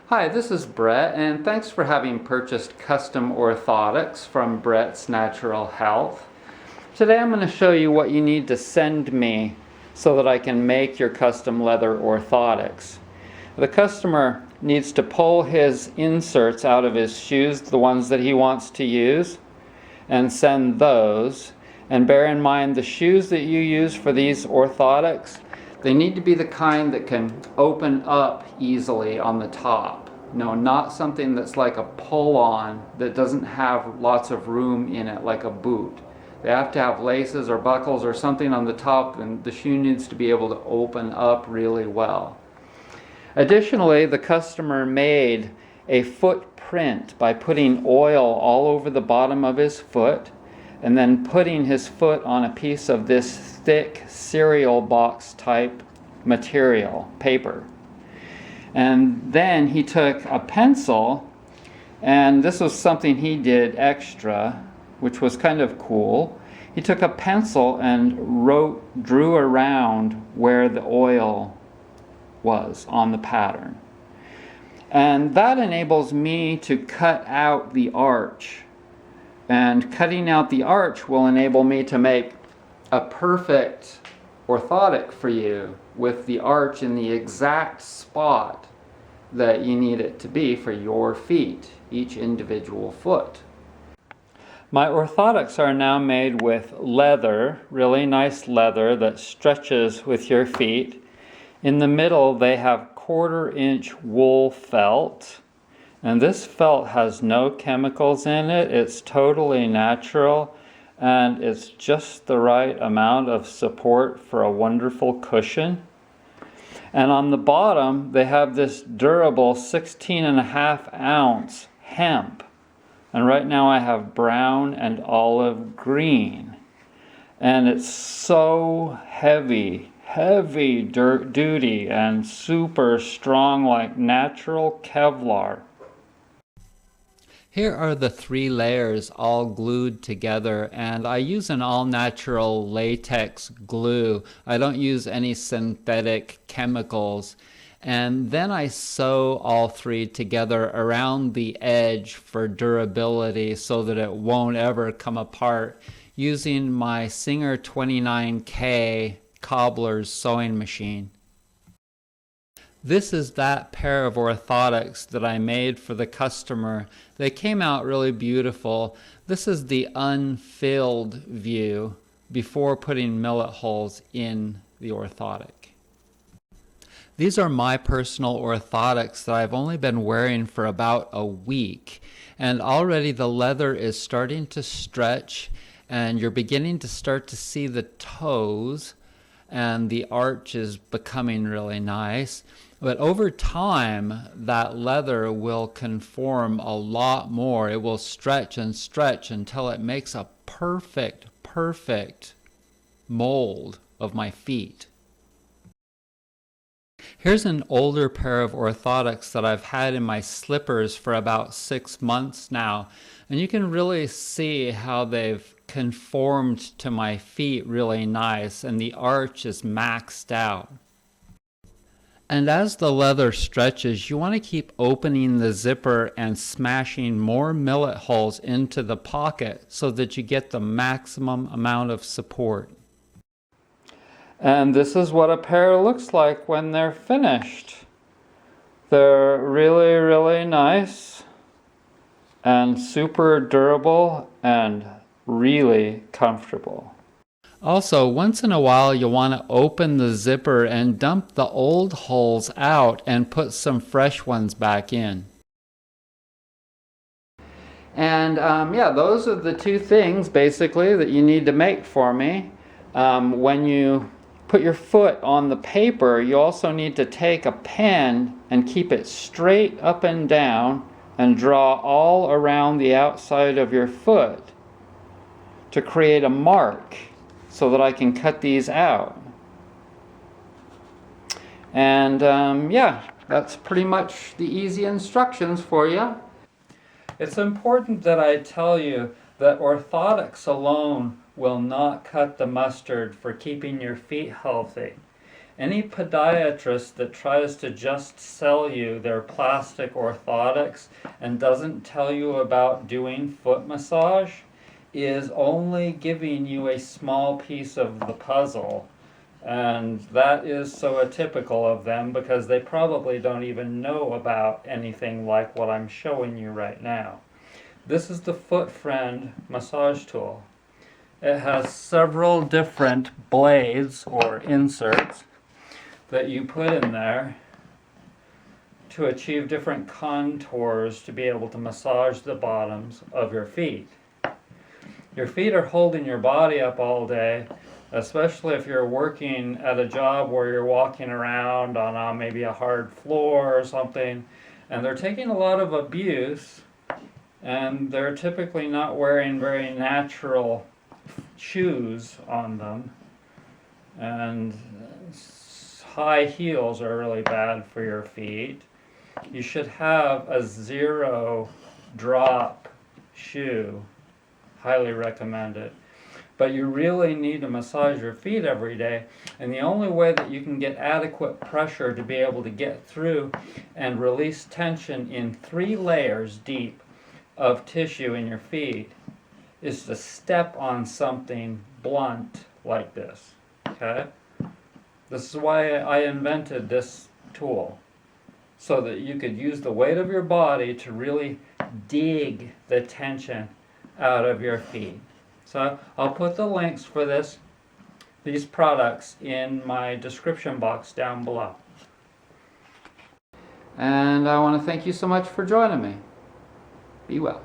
Hi, this is Brett, and thanks for having purchased custom orthotics from Brett's Natural Health. Today I'm going to show you what you need to send me so that I can make your custom leather orthotics. The customer needs to pull his inserts out of his shoes, the ones that he wants to use, and send those. And bear in mind, the shoes that you use for these orthotics, they need to be the kind that can open up easily on the top. No, not something that's like a pull-on that doesn't have lots of room in it, like a boot. They have to have laces or buckles or something on the top, and the shoe needs to be able to open up really well. Additionally, the customer made a footprint by putting oil all over the bottom of his foot and then putting his foot on a piece of this thick cereal box type material, paper. And then he took a pencil, and this was something he did extra, which was kind of cool. He took a pencil and drew around where the oil was on the pattern. And that enables me to cut out the arch. And cutting out the arch will enable me to make a perfect orthotic for you with the arch in the exact spot that you need it to be for your feet, each individual foot. My orthotics are now made with leather, really nice leather that stretches with your feet. In the middle they have 1/4-inch wool felt. And this felt has no chemicals in it. It's totally natural, and it's just the right amount of support for a wonderful cushion. And on the bottom, they have this durable 16.5-ounce hemp. And right now I have brown and olive green. And it's so heavy duty and super strong, like natural Kevlar. Here are the 3 layers all glued together, and I use an all-natural latex glue. I don't use any synthetic chemicals. And then I sew all 3 together around the edge for durability so that it won't ever come apart, using my Singer 29K cobbler's sewing machine. This is that pair of orthotics that I made for the customer. They came out really beautiful. This is the unfilled view before putting millet holes in the orthotic. These are my personal orthotics that I've only been wearing for about a week, and already the leather is starting to stretch, and you're beginning to start to see the toes, and the arch is becoming really nice. But over time, that leather will conform a lot more. It will stretch and stretch until it makes a perfect mold of my feet. Here's an older pair of orthotics that I've had in my slippers for about 6 months now. And you can really see how they've conformed to my feet really nice, and the arch is maxed out. And as the leather stretches, you want to keep opening the zipper and smashing more millet holes into the pocket so that you get the maximum amount of support. And this is what a pair looks like when they're finished. They're really nice and super durable and really comfortable. Also, once in a while you'll want to open the zipper and dump the old holes out and put some fresh ones back in. And yeah, those are the 2 things basically that you need to make for me. When you put your foot on the paper, you also need to take a pen and keep it straight up and down and draw all around the outside of your foot to create a mark so that I can cut these out. And yeah, that's pretty much the easy instructions for you. It's important that I tell you that orthotics alone will not cut the mustard for keeping your feet healthy. Any podiatrist that tries to just sell you their plastic orthotics and doesn't tell you about doing foot massage is only giving you a small piece of the puzzle. And that is so atypical of them because they probably don't even know about anything like what I'm showing you right now. This is the Foot Friend massage tool. It has several different blades or inserts that you put in there to achieve different contours to be able to massage the bottoms of your feet. Your feet are holding your body up all day, especially if you're working at a job where you're walking around on maybe a hard floor or something, and they're taking a lot of abuse, and they're typically not wearing very natural shoes on them, and high heels are really bad for your feet. You should have a zero drop shoe. Highly recommend it. But you really need to massage your feet every day, and the only way that you can get adequate pressure to be able to get through and release tension in 3 layers deep of tissue in your feet is to step on something blunt like this. Okay? This is why I invented this tool, so that you could use the weight of your body to really dig the tension out of your feet. So I'll put the links for these products in my description box down below. And I want to thank you so much for joining me. Be well.